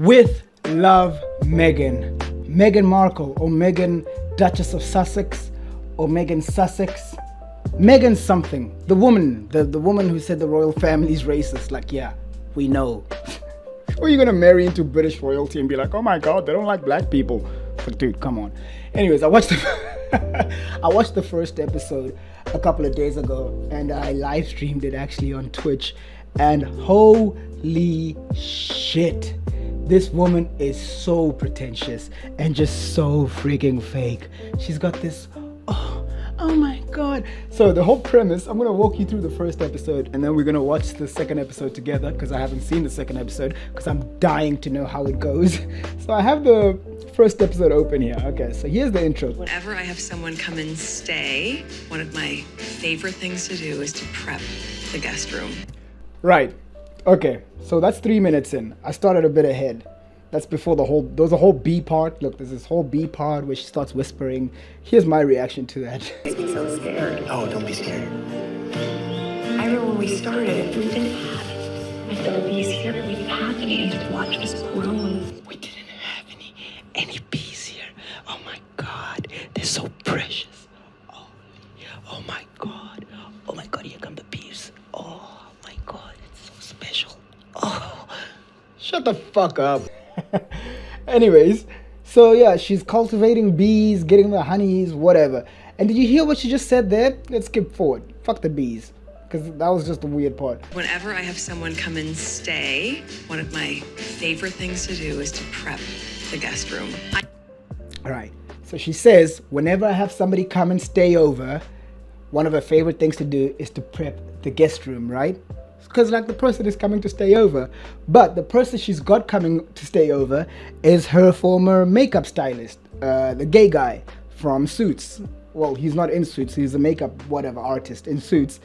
With love, Meghan. Meghan Markle, or Meghan Duchess of Sussex, or Meghan Sussex. Meghan something. The woman who said the royal family's racist. Like, yeah, we know. Or you're gonna marry into British royalty and be like, oh my god, they don't like black people. But dude, come on. Anyways, I watched the first episode a couple of days ago, and I live streamed it actually on Twitch, and holy shit, this woman is so pretentious and just so freaking fake. She's got this, oh my god. So the whole premise, I'm gonna walk you through the first episode, and then we're gonna watch the second episode together, because I haven't seen the second episode, because I'm dying to know how it goes. So I have the first episode open here. Okay, so here's the intro. Whenever I have someone come and stay, one of my favorite things to do is to prep the guest room. Right. Okay, so that's 3 minutes in. I started a bit ahead. That's before there's a whole B part. Look, there's this whole B part where she starts whispering. Here's my reaction to that. Makes me so scared. Oh, don't be scared. I remember when we started, we didn't have the bees here, but we didn't have any. And to watch us grow. We didn't have any bees here. Oh my god, they're so precious. Oh my god. Oh my god, here come the bees. Oh my god, it's so special. Oh. Shut the fuck up. Anyways, so yeah, she's cultivating bees, getting the honeys, whatever. And did you hear what she just said there? Let's skip forward. Fuck the bees, because that was just a weird part. Whenever I have someone come and stay, one of my favorite things to do is to prep the guest room. All right. So she says, whenever I have somebody come and stay over, one of her favorite things to do is to prep the guest room, right? Because like the person is coming to stay over, but the person she's got coming to stay over is her former makeup stylist, the gay guy from Suits. Well, he's not in Suits, he's a makeup whatever artist in Suits.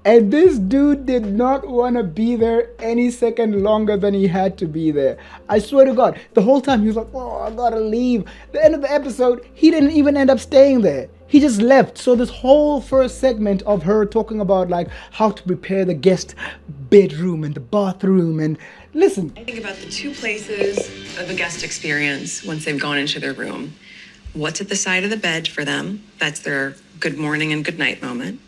And this dude did not want to be there any second longer than he had to be there. I swear to God, the whole time he was like, oh, I gotta leave. The end of the episode, he didn't even end up staying there. He just left. So this whole first segment of her talking about like how to prepare the guest bedroom and the bathroom, and listen. I think about the two places of a guest experience once they've gone into their room. What's at the side of the bed for them? That's their good morning and good night moment.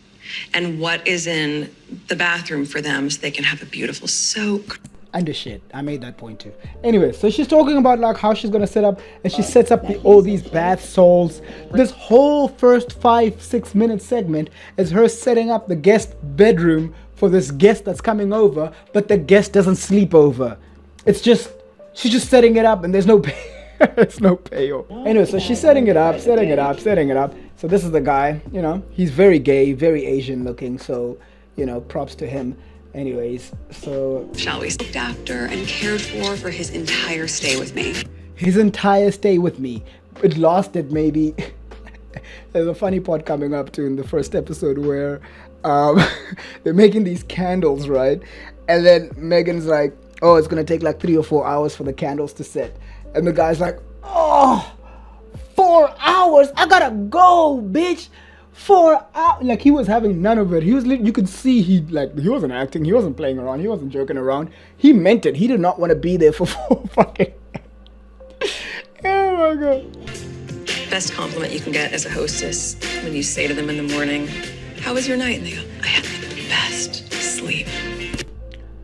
And what is in the bathroom for them so they can have a beautiful soak. And the shit. I made that point too. Anyway, so she's talking about like how she's gonna set up, and she sets up all these bath salts. This whole first 5-6 minute segment is her setting up the guest bedroom for this guest that's coming over, but the guest doesn't sleep over. It's just, she's just setting it up, and there's no there's no payoff. Anyway, so she's setting it up. So this is the guy, you know, he's very gay, very Asian looking, so, you know, props to him. Anyways, so... Shall we? Looked after and cared for his entire stay with me. His entire stay with me. It lasted maybe... There's a funny part coming up too in the first episode where they're making these candles, right? And then Meghan's like, oh, it's gonna take like 3 or 4 hours for the candles to set. And the guy's like, oh, 4 hours? I gotta go, bitch. 4 hours. Like, he was having none of it. He was, you could see he wasn't acting. He wasn't playing around. He wasn't joking around. He meant it. He did not want to be there for 4 fucking. Oh my god. Best compliment you can get as a hostess when you say to them in the morning, how was your night? And they go, I had the best sleep.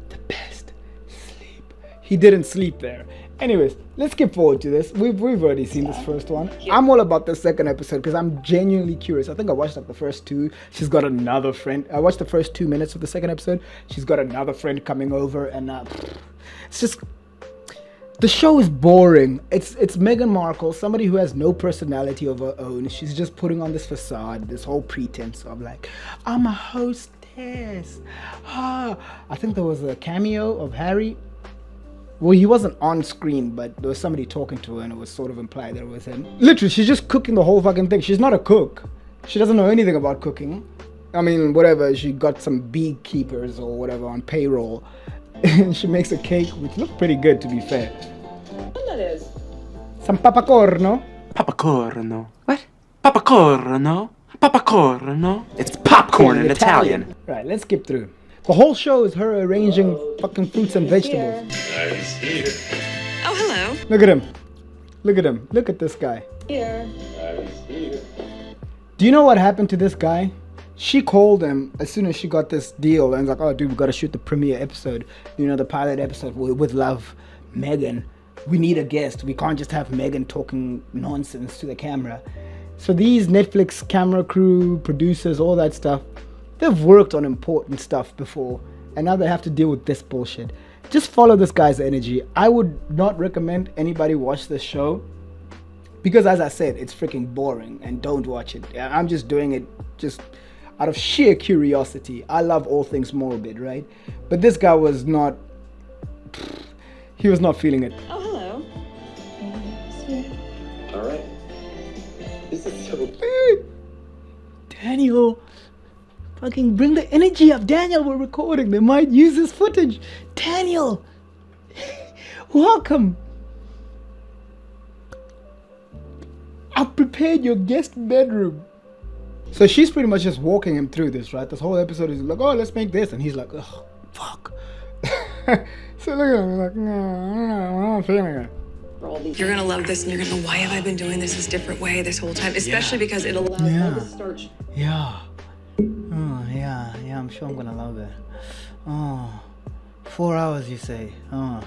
The best sleep. He didn't sleep there. Anyways, let's skip forward to this. We've already seen this first one. I'm all about the second episode because I'm genuinely curious. I think I watched like the first 2. She's got another friend. I watched the first 2 minutes of the second episode. She's got another friend coming over, and it's just, the show is boring. It's Meghan Markle, somebody who has no personality of her own. She's just putting on this facade, this whole pretense of like, I'm a hostess. I think there was a cameo of Harry. Well, he wasn't on screen, but there was somebody talking to her, and it was sort of implied that it was him. Literally, she's just cooking the whole fucking thing. She's not a cook. She doesn't know anything about cooking. I mean, whatever, she got some beekeepers or whatever on payroll. And she makes a cake, which looked pretty good, to be fair. What that is? Some papacorno. Papacorno. What? Papacorno? Papacorno? It's popcorn in Italian. Right, let's skip through. The whole show is her arranging fucking fruits and vegetables. Nice here. Oh, hello. Look at him. Look at him. Look at this guy. Here. Do you know what happened to this guy? She called him as soon as she got this deal and was like, oh, dude, we got to shoot the premiere episode. You know, the pilot episode with Love, Meghan. We need a guest. We can't just have Meghan talking nonsense to the camera. So these Netflix camera crew, producers, all that stuff, they've worked on important stuff before. And now they have to deal with this bullshit. Just follow this guy's energy. I would not recommend anybody watch this show. Because as I said, it's freaking boring and don't watch it. I'm just doing it just out of sheer curiosity. I love all things morbid, right? But this guy was not, he was not feeling it. Oh, hello. All right. This is so... Daniel, fucking bring the energy up. Daniel, we're recording. They might use this footage. Daniel, welcome. I've prepared your guest bedroom. So she's pretty much just walking him through this, right? This whole episode is like, oh, let's make this. And he's like, oh, fuck. So look at him, like, no, I'm not feeling it. You're gonna love this, and you're gonna know, why have I been doing this different way this whole time? Especially because it allows all the starch. Yeah. Oh, yeah, I'm sure I'm gonna love it. Oh, 4 hours, you say? Oh.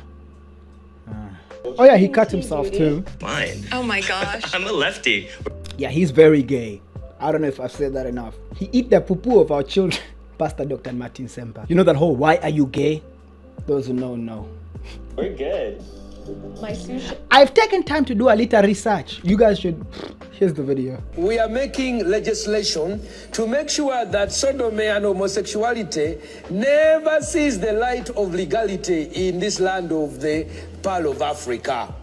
Oh yeah, he cut himself too. Fine. Oh my gosh. I'm a lefty. Yeah, he's very gay. I don't know if I've said that enough. He eat the poo-poo of our children. Pastor Dr. Martin Semper. You know that whole, why are you gay? Those who know. We're good. My sushi. I've taken time to do a little research. You guys should, here's the video. We are making legislation to make sure that sodomy and homosexuality never sees the light of legality in this land of the Pearl of Africa.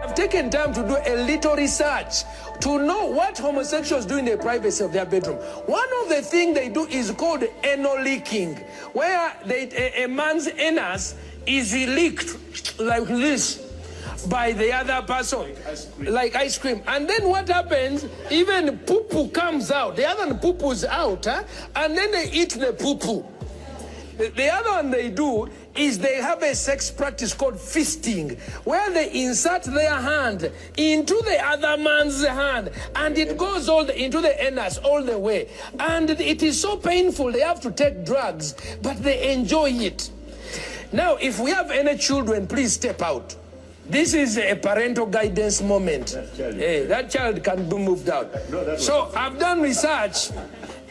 I've taken time to do a little research to know what homosexuals do in the privacy of their bedroom. One of the things they do is called anal leaking, where a man's anus is leaked like this by the other person, like ice cream. And then what happens, even poo-poo comes out. The other poo-poo's out, and then they eat the poo-poo. The other one they do is they have a sex practice called fisting, where they insert their hand into the other man's hand, and it goes into the anus all the way. And it is so painful, they have to take drugs, but they enjoy it. Now, if we have any children, please step out. This is a parental guidance moment. That child can be moved out. So I've done research.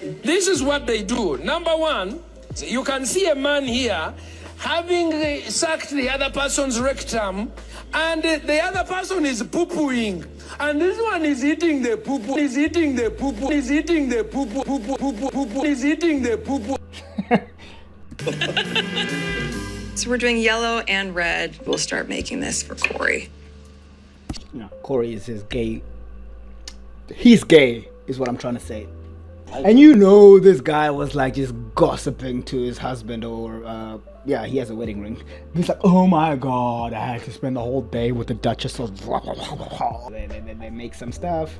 This is what they do. Number one, you can see a man here having sucked the other person's rectum, and the other person is poo-pooing. And this one is eating the poo-poo, is eating the poo-poo, is eating the poo-poo, poo-poo, poo-poo, poo-poo, is eating the poo-poo. So we're doing yellow and red. We'll start making this for Corey. No, Corey is his gay. He's gay, is what I'm trying to say. And you know this guy was like just gossiping to his husband, or yeah, he has a wedding ring. He's like, oh my god, I had to spend the whole day with the Duchess of they make some stuff.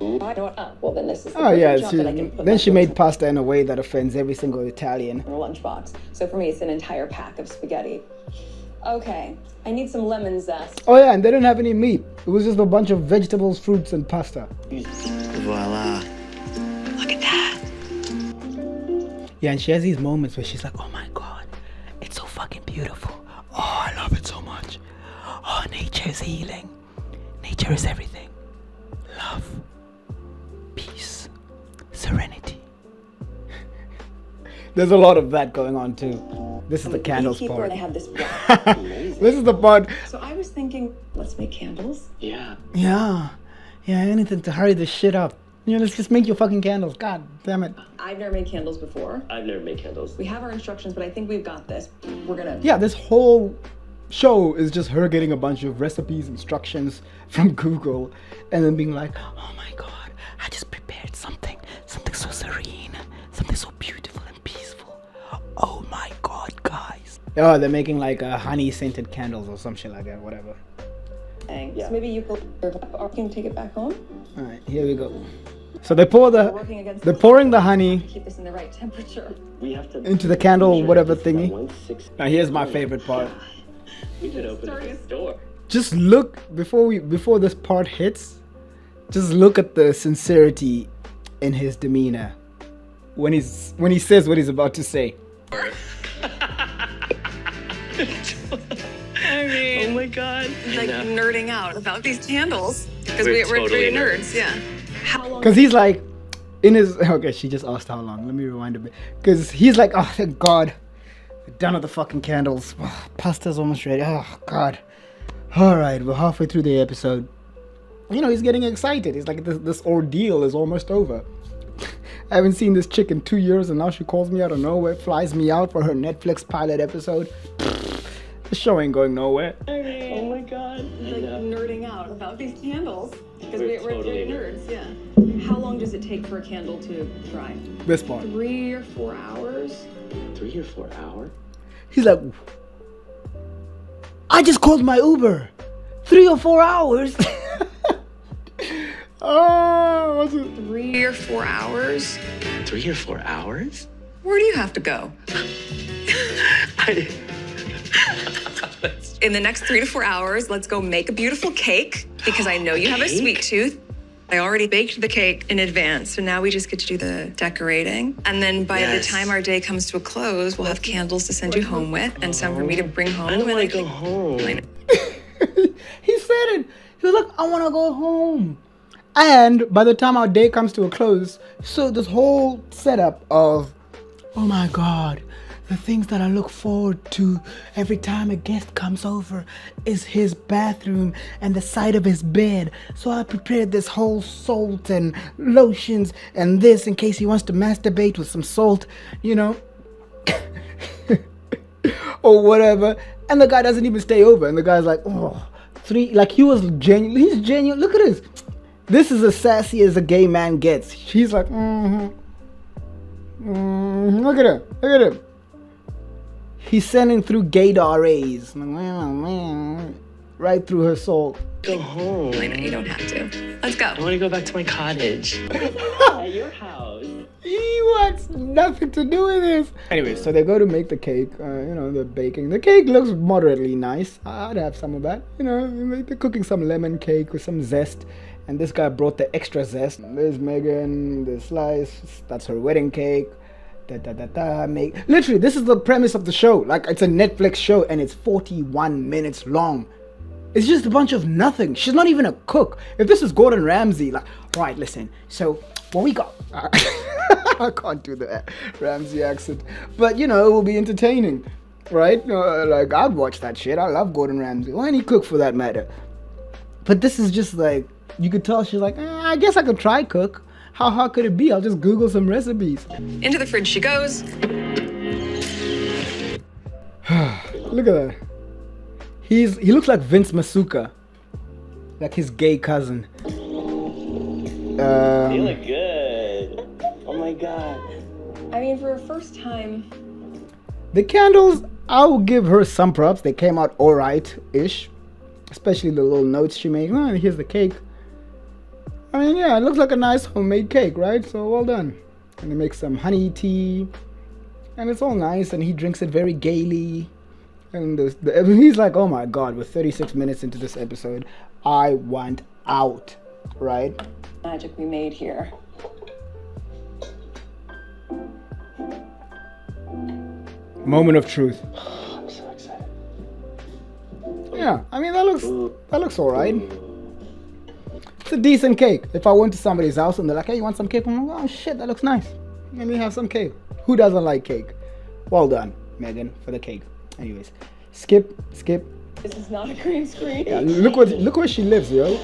Well, then this is the Oh yeah, jump that I can put then my she made pasta in a way that offends every single Italian. in a lunchbox. So for me, it's an entire pack of spaghetti. Okay, I need some lemon zest. Oh yeah, and they didn't have any meat. It was just a bunch of vegetables, fruits, and pasta. Voila. Look at that. Yeah, and she has these moments where she's like, oh my god, it's so fucking beautiful. Oh, I love it so much. Oh, nature is healing. Nature is everything. Love, peace, serenity. There's a lot of that going on too. This is the candles Beekeeper, part. and I have this. This is the part. So I was thinking, let's make candles. Yeah. Yeah, anything to hurry this shit up. You know, let's just make your fucking candles. God damn it. I've never made candles before. I've never made candles. We have our instructions, but I think we've got this. We're gonna. Yeah, this whole show is just her getting a bunch of recipes, instructions from Google, and then being like, oh my god, I just prepared something so serene, something so beautiful and peaceful. Oh my god, guys. Oh, they're making like honey scented candles or some shit like that, whatever. Yeah. So maybe you can take it back home. All right, here we go. So they're pouring the honey Keep this in the right temperature. We have to into the candle, whatever thingy. 160. Now here's my favorite part. We could open this door. just look before this part hits. Just look at the sincerity in his demeanor when he says what he's about to say. I mean, Oh my god. like nerding out about these candles because We're we're totally nerds. Yeah. How long? Because he's like, in his, okay, she just asked how long. Let me rewind a bit. Because he's like, oh, thank God. We're done with the fucking candles. Pasta's almost ready. Oh, God. All right, we're halfway through the episode. You know, he's getting excited. He's like, this ordeal is almost over. I haven't seen this chick in 2 years, and now she calls me out of nowhere, flies me out for her Netflix pilot episode. The show ain't going nowhere. Oh my god. Like nerding out about these candles because We're we're totally nerds. Yeah. How long does it take for a candle to dry? This part. 3 or 4 hours. 3 or 4 hours? He's like, I just called my Uber. 3 or 4 hours. Oh, what's it? 3 or 4 hours. 3 or 4 hours? Where do you have to go? In the next 3 to 4 hours, let's go make a beautiful cake because I know you have a sweet tooth. I already baked the cake in advance, so now we just get to do the decorating. And then by the time our day comes to a close, we'll have candles to send you home with and some for me to bring home. I don't and want to go home. He said it. He was like, I want to go home. And by the time our day comes to a close, so this whole setup of, oh my God, the things that I look forward to every time a guest comes over is his bathroom and the side of his bed. So I prepared this whole salt and lotions and this in case he wants to masturbate with some salt, you know, or whatever. And the guy doesn't even stay over. And the guy's like, oh, 3, like he was genuine. He's genuine. Look at this. This is as sassy as a gay man gets. She's like, look at him. Look at him. He's sending through gaydar rays. Right through her soul. Go home. I know you don't have to. Let's go. I want to go back to my cottage. At your house. He wants nothing to do with this. Anyway, so they go to make the cake. You know, they're baking. The cake looks moderately nice. I'd have some of that. You know, they're cooking some lemon cake with some zest. And this guy brought the extra zest. There's Meghan, the slice. That's her wedding cake. Literally, this is the premise of the show. Like, it's a Netflix show and it's 41 minutes long. It's just a bunch of nothing. She's not even a cook. If this is Gordon Ramsay, like, right, listen. So, what we got? I can't do the Ramsay accent. But, you know, it will be entertaining. Right? Like, I'd watch that shit. I love Gordon Ramsay. Or any cook for that matter. But this is just like, you could tell she's like, I guess I could try cook. How hard could it be? I'll just Google some recipes. Into the fridge she goes. Look at that. He looks like Vince Masuka. Like his gay cousin. You look good. Oh my god. I mean, for a first time. The candles, I will give her some props. They came out alright-ish. Especially the little notes she made. Oh, here's the cake. I mean, yeah, it looks like a nice homemade cake, right? So well done. And he makes some honey tea. And it's all nice. And he drinks it very gaily. And he's like, oh my God, we're 36 minutes into this episode. I want out, right? Magic we made here. Moment of truth. I'm so excited. Yeah, I mean, that looks all right. It's a decent cake. If I went to somebody's house and they're like, hey, you want some cake? I'm like, oh shit, that looks nice. Let me have some cake. Who doesn't like cake? Well done, Meghan, for the cake. Anyways, skip. This is not a green screen. Yeah, look where she lives, yo.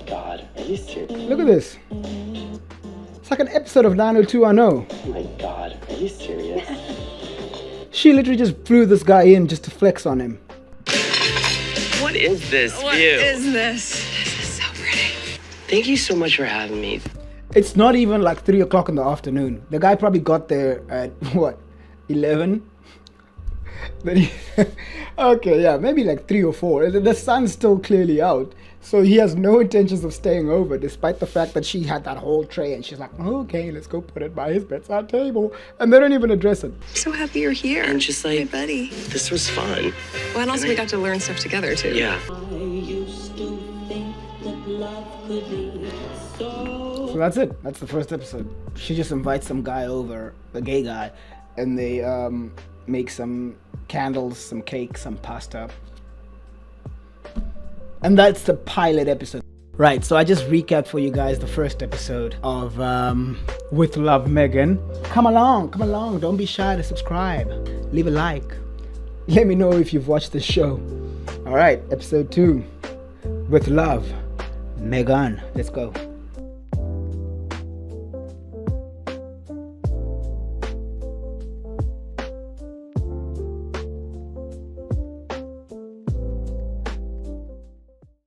God, are you serious? Look at this. It's like an episode of 90210. Oh my god, are you serious? She literally just flew this guy in just to flex on him. What is this What view? is this? This is so pretty. Thank you so much for having me. It's not even like 3 o'clock in the afternoon. The guy probably got there at, what, 11? Then he, okay, yeah, maybe like 3 or 4. The sun's still clearly out, so he has no intentions of staying over, despite the fact that she had that whole tray, and she's like, okay, let's go put it by his bedside table, and they don't even address it. So happy you're here. And just like, hey, buddy. this was fun. Well, and also we got to learn stuff together too. Yeah. So that's it. That's the first episode. She just invites some guy over, a gay guy, and they make some candles, some cake, some pasta. And that's the pilot episode. Right, so I just recapped for you guys the first episode of With Love, Meghan. Come along, don't be shy to subscribe. Leave a like. Let me know if you've watched the show. Alright, episode 2, With Love, Meghan. Let's go.